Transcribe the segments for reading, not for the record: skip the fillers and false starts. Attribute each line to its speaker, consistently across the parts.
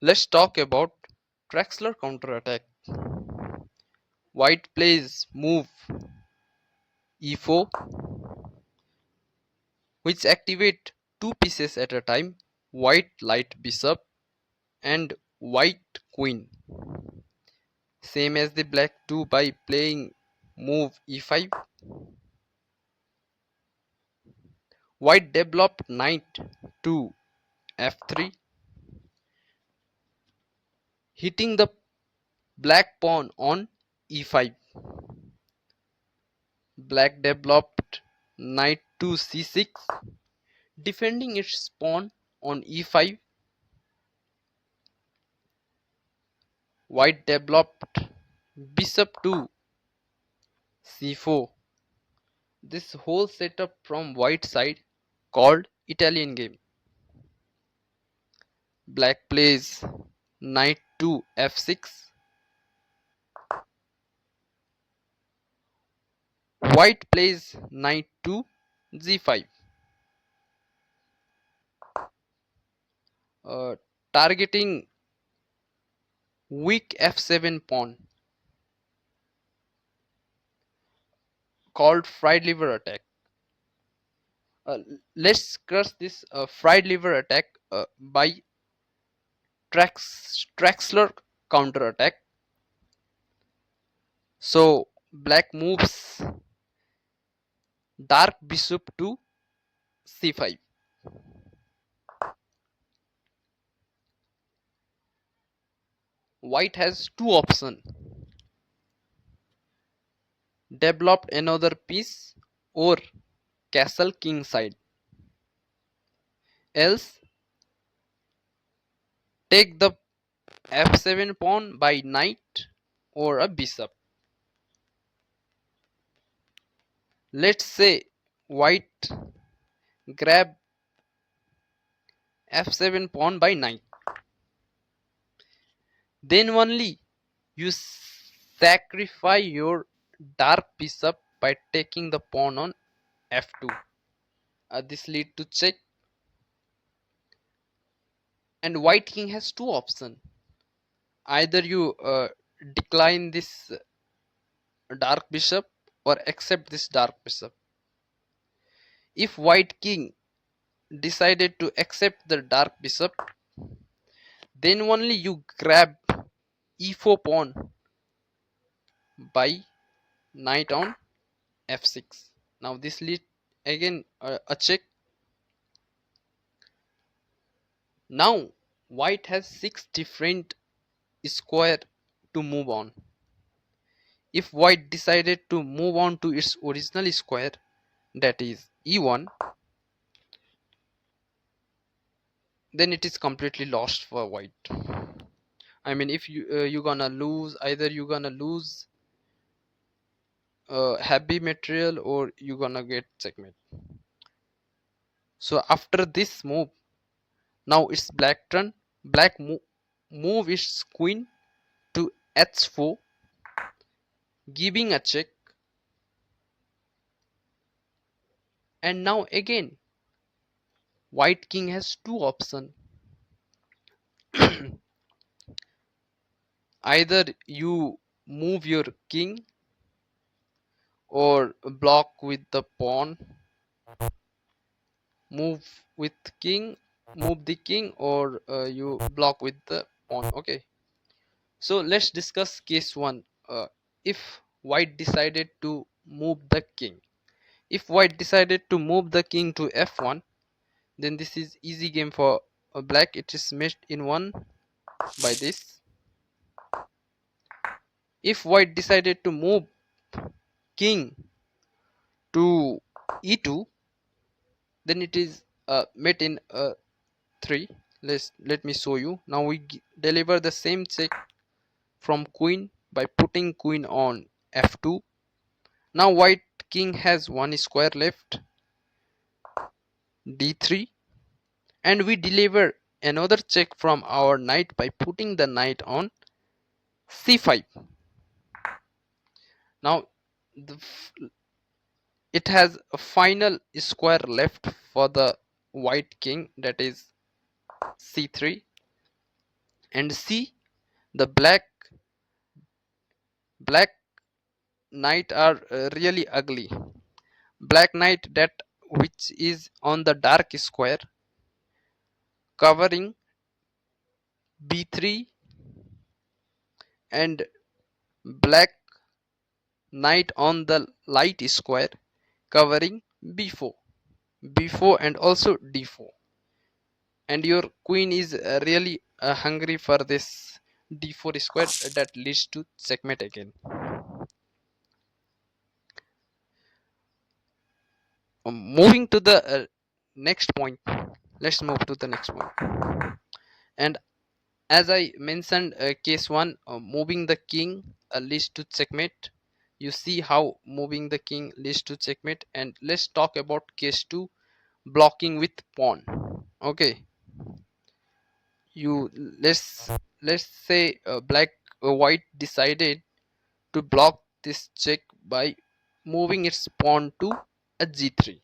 Speaker 1: Let's talk about Traxler counterattack. White plays move e4, which activate two pieces at a time, white light bishop and white queen. Same as the black do by playing move e5. White developed knight to f3, hitting the black pawn on e5. Black developed knight to c6, defending its pawn on e5. White developed bishop to c4. This whole setup from white side called Italian game. Black plays knight to f6. White plays knight to g5, uh, targeting weak f7 pawn called fried liver attack. Uh, let's crush this fried liver attack by Traxler counter attack. So black moves dark bishop to c5. White has two options: developed another piece or castle king side. Else take the f7 pawn by knight or a bishop. Let's say white grab f7 pawn by knight. Then only you sacrifice your dark bishop by taking the pawn on f2. This lead to check, and white king has two options. Either you decline this dark bishop or accept this dark bishop. If white king decided to accept the dark bishop, then only you grab e4 pawn by knight on f6. Now this lead again a check. Now white has six different square to move on. If white decided to move on to its original square, that is e1, then it is completely lost for white. I mean, if you gonna lose, either you gonna lose heavy material or you gonna get checkmate. So after this move, now it's black turn. Black move its queen to h4, giving a check. And now again, white king has two options. Either you move your king or block with the pawn, move with king, move the king, or you block with the pawn. Okay, so let's discuss case 1. If white decided to move the king, if white decided to move the king to f1, then this is easy game for black. It is made in one by this. If white decided to move king to e2, then it is met in 3. Let me show you. Now we deliver the same check from queen by putting queen on f2. Now white king has one square left, d3, and we deliver another check from our knight by putting the knight on c5. Now it has a final square left for the white king, that is c3. And see, the black knight are really ugly. Black knight that which is on the dark square covering b3, and black knight on the light square covering b4 and also d4, and your queen is really hungry for this d4 square that leads to checkmate again. Moving to the next point, let's move to the next point. And as I mentioned, case 1, moving the king leads to checkmate. You see how moving the king leads to checkmate. And let's talk about case 2, blocking with pawn. Okay, you let's say white decided to block this check by moving its pawn to a g3.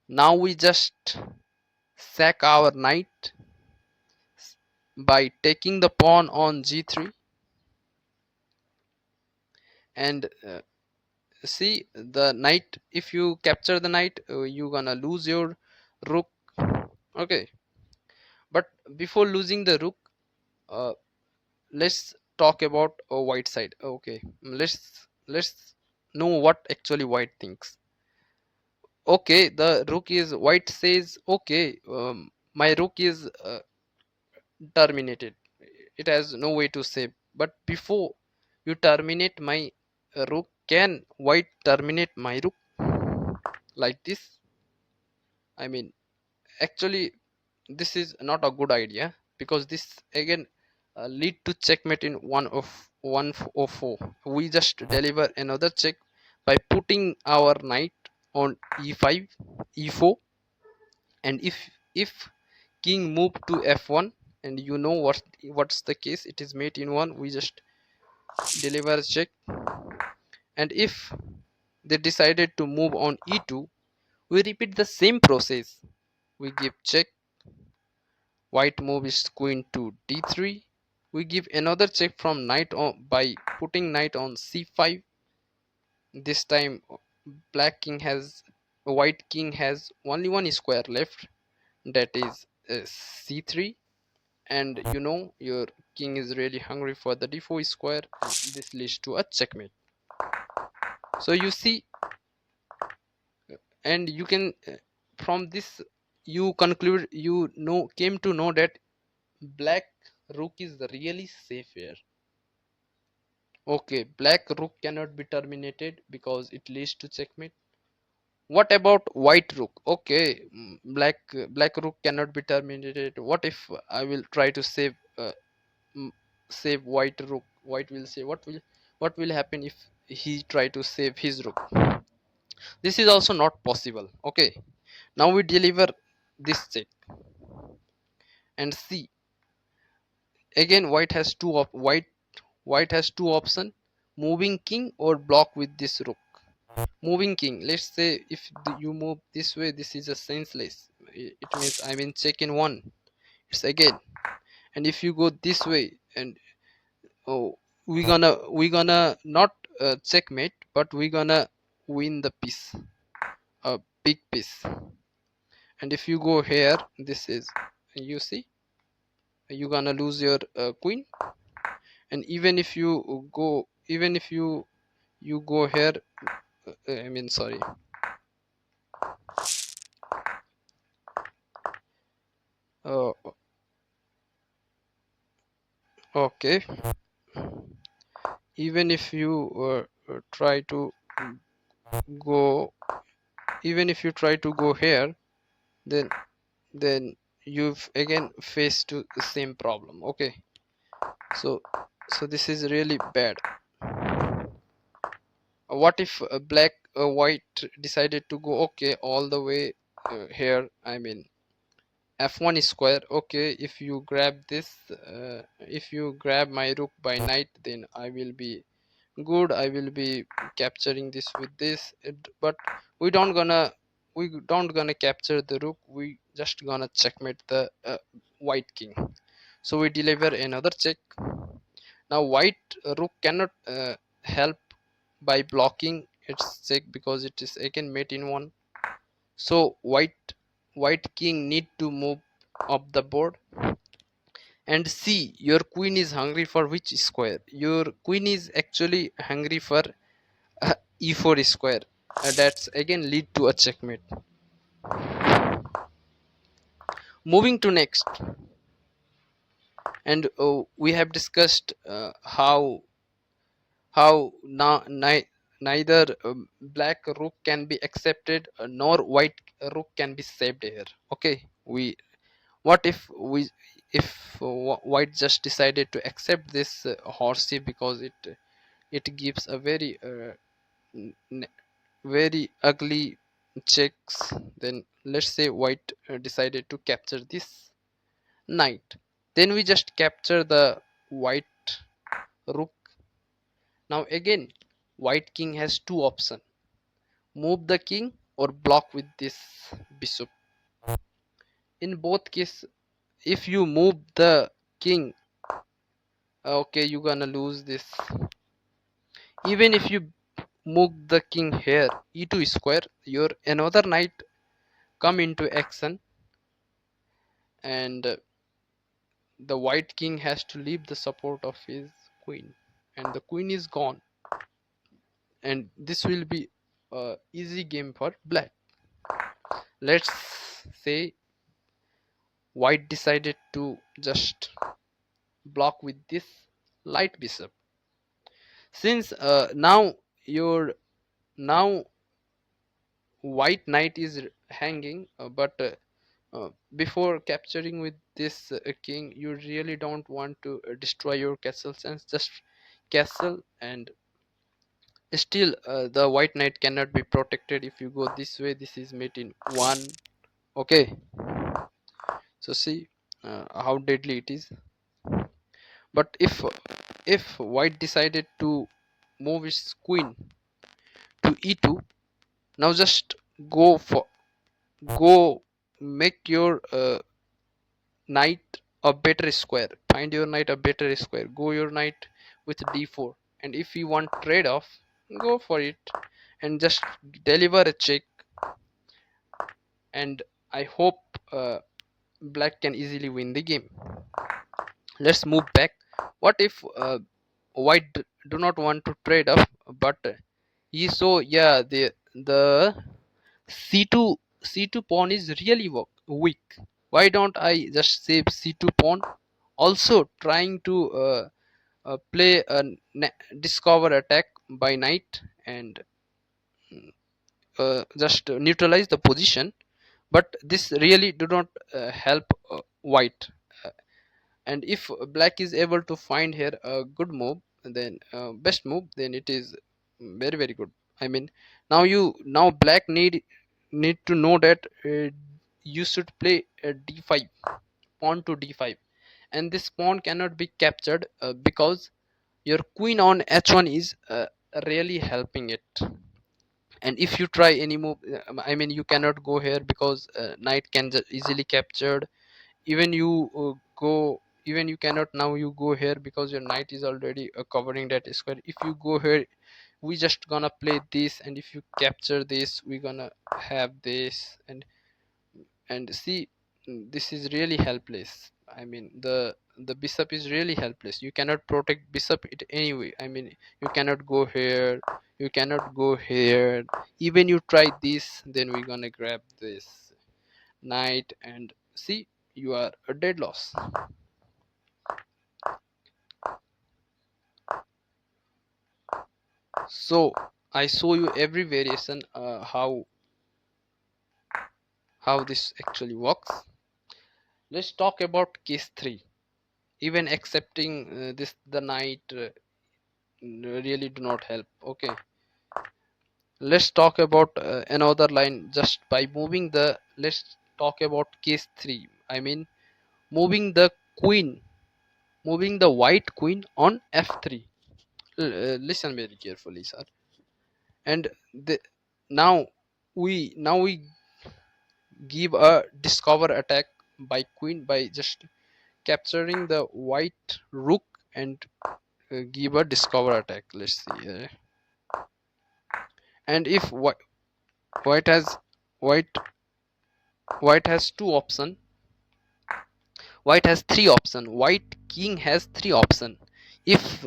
Speaker 1: Now we just sack our knight by taking the pawn on g3, and see the knight. If you capture the knight, you gonna lose your rook. Okay, but before losing the rook, uh, let's talk about white side. Okay, let's know what actually white thinks. Okay, the rook is white says, okay, my rook is terminated, it has no way to save. But before you terminate my rook, can white terminate my rook like this? I mean, actually this is not a good idea, because this again lead to checkmate in 104. We just deliver another check by putting our knight on e5, e4, and if king move to f1, and you know what's the case, it is mate in 1, we just deliver check. And if they decided to move on e2, we repeat the same process. We give check, white move is queen to d3, we give another check from knight on by putting knight on c5. This time black king has white king has only one square left, that is c3, and you know your king is really hungry for the d4 square, and this leads to a checkmate. So you see, and you can from this you conclude, you know, came to know that black rook is really safe here. Okay, black rook cannot be terminated because it leads to checkmate. What about white rook? Okay, black rook cannot be terminated. What if I will try to mm, save white rook? White will say, what will happen if he try to save his rook? This is also not possible. Okay, now we deliver this check, and see, again white has two option: moving king or block with this rook. Moving king, let's say if you move this way, this is a senseless. It means I'm in check in one. It's again. And if you go this way, and oh, we gonna not checkmate, but we gonna win the piece, a big piece. And if you go here, this is, you see, you gonna lose your queen. And even if you go, even if you go here, I mean, sorry, uh, okay, even if you try to go, even if you try to go here, then you've again faced to the same problem. Okay, so this is really bad. What if black white decided to go, okay, all the way here, I mean f1 square. Okay, if you grab this, if you grab my rook by knight, then I will be good, I will be capturing this with this. But we don't gonna capture the rook, we just gonna checkmate the white king. So we deliver another check. Now white rook cannot help by blocking its check because it is again mate in one. So white king need to move up the board. And see, your queen is hungry for which square? Your queen is actually hungry for e4 square. That's again lead to a checkmate. Moving to next, and we have discussed how neither black rook can be accepted nor white rook can be saved here. Okay, we what if white just decided to accept this horsey because it gives a very n- very ugly checks. Then let's say white decided to capture this knight, then we just capture the white rook. Now again, white king has two options: move the king or block with this bishop. In both cases, if you move the king, okay, you're gonna lose this. Even if you move the king here, e2 square, your another knight come into action, and the white king has to leave the support of his queen, and the queen is gone, and this will be a easy game for black. Let's say white decided to just block with this light bishop. Since your now white knight is hanging, but before capturing with this king, you really don't want to destroy your castle, since just castle, and still the white knight cannot be protected. If you go this way, this is mate in one. Okay, so see how deadly it is. But if white decided to move his queen to e2, now just go for go make your knight a better square. Find your knight a better square. Go your knight with d4, and if you want trade off, go for it, and just deliver a check. And I hope black can easily win the game. Let's move back. What if white do not want to trade off, but he saw, yeah, the c2 c2 pawn is really weak. Why don't I just save c2 pawn? Also trying to play a discover attack by knight, and just neutralize the position, but this really do not help white. Uh, and if black is able to find here a good move, then best move, then it is very very good. I mean, now black need to know that you should play d5, pawn to d5, and this pawn cannot be captured because your queen on h1 is really helping it. And if you try any move, I mean, you cannot go here because knight can just easily captured. Even you even you cannot now you go here because your knight is already covering that square. If you go here, we just gonna play this, and if you capture this, we gonna have this, and see, this is really helpless. I mean, the bishop is really helpless. You cannot protect bishop it anyway. I mean, you cannot go here, you cannot go here. Even you try this, then we're gonna grab this knight, and see, you are a dead loss. So I show you every variation, how this actually works. Let's talk about case 3. Even accepting this, the knight really do not help. Okay, let's talk about another line just by moving the, let's talk about case 3. I mean, moving the queen, moving the white queen on f3. Listen very carefully, sir. And now we give a discover attack by queen by just capturing the white rook and give a discover attack. Let's see. And if white has white white has two option, white has three option, white king has three option. If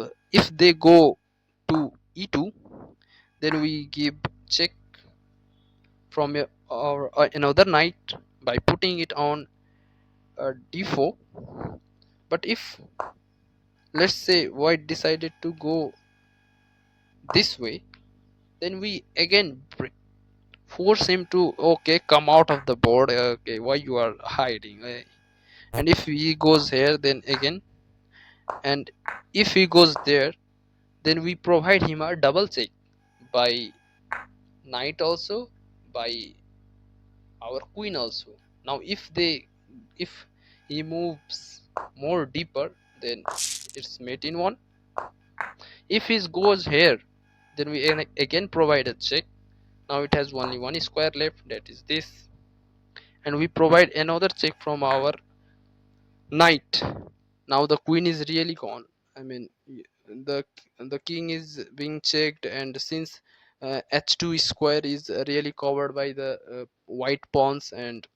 Speaker 1: they go to e2, then we give check from or another knight by putting it on d4. But if, let's say, white decided to go this way, then we again force him to, okay, come out of the board. Okay, why you are hiding? And if he goes here, then again, and if he goes there, then we provide him a double check by knight also, by our queen also. Now if he moves more deeper, then it's mate in one. If he goes here, then we again provide a check. Now it has only one square left, that is this, and we provide another check from our knight. Now the queen is really gone. I mean, the the king is being checked, and since h2 square is really covered by the white pawns, and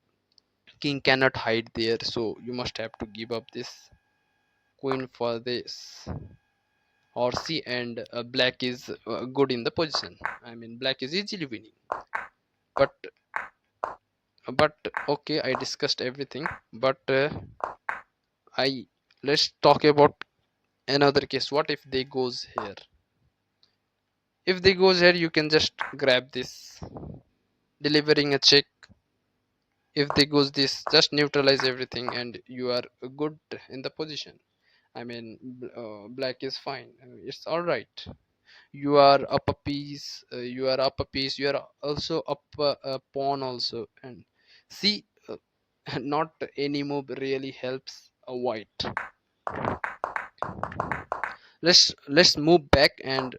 Speaker 1: king cannot hide there, so you must have to give up this queen for this or c, and black is good in the position. I mean, black is easily winning. But but okay, I discussed everything, but I let's talk about another case. What if they goes here? If they goes here, you can just grab this, delivering a check. If they goes this, just neutralize everything and you are good in the position. I mean, black is fine. It's all right. You are up a piece, you are up a piece, you are also up a pawn also. And see, not any move really helps a white. Let's move back and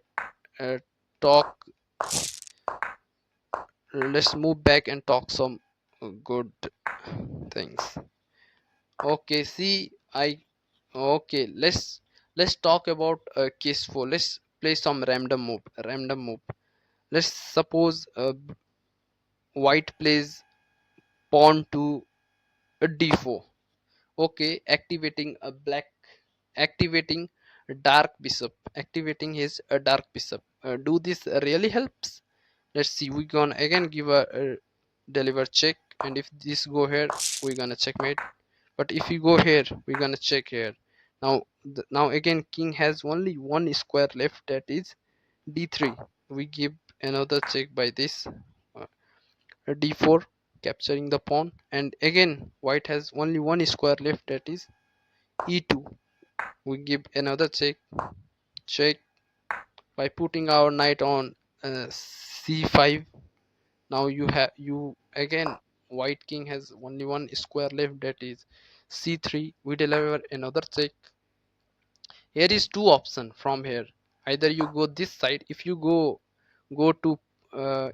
Speaker 1: uh, talk. Let's move back and talk some good things. Okay, see, okay, let's talk about case 4. Let's play some random move. Let's suppose white plays pawn to a d4. Okay, activating a black, activating a dark bishop, activating his dark bishop. Do this really helps? Let's see. We gonna again give a deliver check, and if this go here, we're gonna checkmate. But if you go here, we're gonna check here. Now now again, king has only one square left, that is d3. We give another check by this uh, d4, capturing the pawn, and again white has only one square left, that is e2. We give another check by putting our knight on c5. Now you again, white king has only one square left, that is c3. We deliver another check. Here is two option from here. Either you go this side. If you go to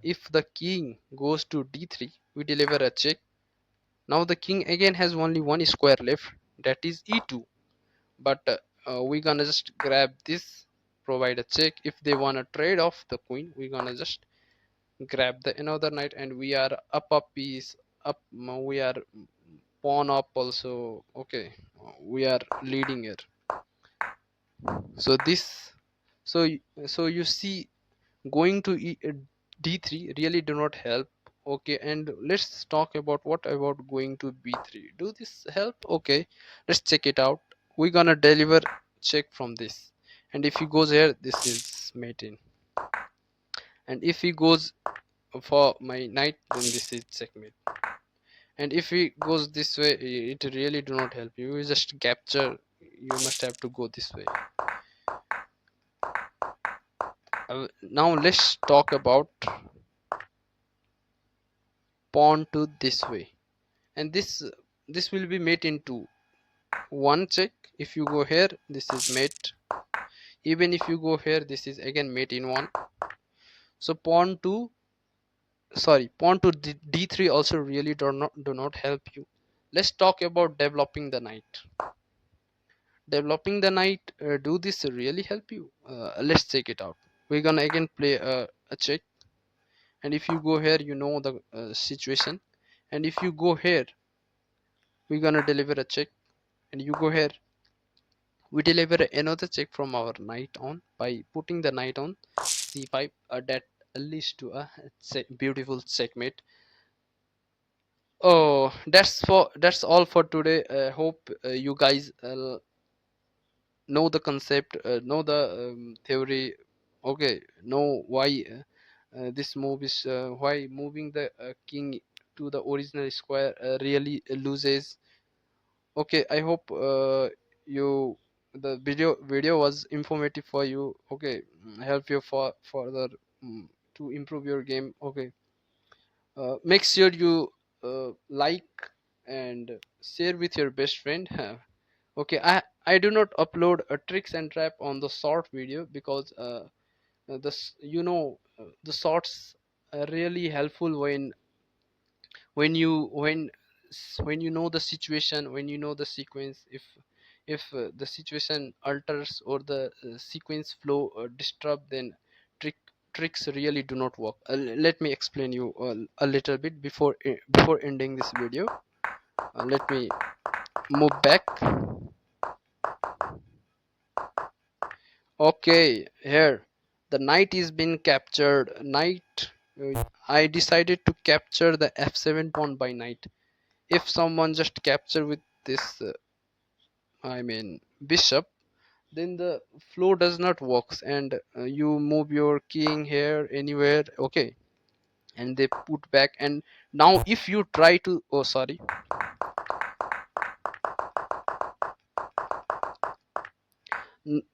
Speaker 1: if the king goes to d3, we deliver a check. Now the king again has only one square left, that is e2. But we gonna just grab this, provide a check. If they wanna trade off the queen, we gonna just grab the another knight, and we are up a piece up. We are pawn up also. Okay, we are leading here. So this, so so you see, going to d3 really do not help. Okay, and let's talk about what about going to b3. Do this help? Okay, let's check it out. We're gonna deliver check from this, and if he goes here, this is mate in. And if he goes for my knight, then this is checkmate. And if he goes this way, it really do not help you. You just capture. You must have to go this way. Now let's talk about pawn to this way, and this will be mate into one check. If you go here, this is mate. Even if you go here, this is again mate in one. So pawn to d3 also really do not help you. Let's talk about developing the knight. developing the knight, do this really help you? Let's check it out. We're gonna again play a check, and if you go here, you know the situation, and if you go here, we're gonna deliver a check, and you go here, we deliver another check from our knight on by putting the knight on c5. That leads to a beautiful checkmate. Oh, that's all for today. Hope you guys know the concept, know the theory. Okay, know why this move is why moving the king to the original square really loses. Okay, I hope you the video was informative for you. Okay, help you for further to improve your game. Okay, make sure you like and share with your best friend. Okay, I do not upload a tricks and trap on the short video because this the shorts are really helpful when you when you know the situation, when you know the sequence. If the situation alters or the sequence flow disturb, then trick tricks really do not work. Let me explain you a little bit before ending this video. Let me move back. Okay, here the knight is been captured. Knight. I decided to capture the f7 pawn by knight. If someone just capture with this, I mean bishop, then the flow does not works, and you move your king here anywhere. Okay, and they put back. And now if you try to, oh sorry,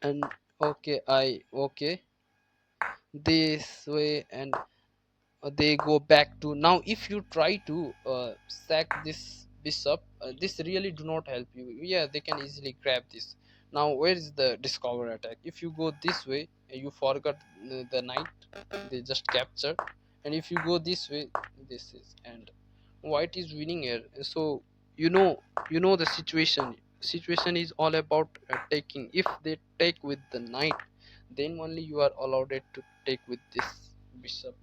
Speaker 1: and okay, this way, and they go back to. Now if you try to sack this bishop, this really do not help you. Yeah, they can easily grab this. Now where is the discover attack? If you go this way, you forgot the knight, they just capture. And if you go this way, this is, and white is winning here. So you know, you know the situation is all about taking. If they take with the knight, then only you are allowed it to take with this bishop.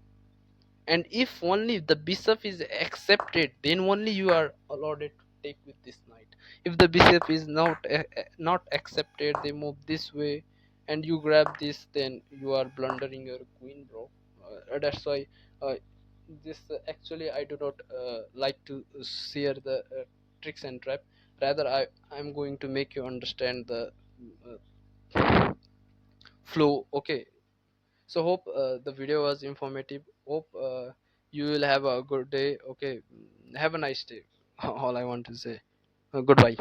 Speaker 1: And if only the bishop is accepted, then only you are allowed to take with this knight. If the bishop is not accepted, they move this way, and you grab this, then you are blundering your queen, bro. That's why uh, this actually I do not like to share the tricks and trap. Rather, I'm going to make you understand the flow. Okay, so hope the video was informative. Hope you will have a good day. Okay, have a nice day. All I want to say. Goodbye.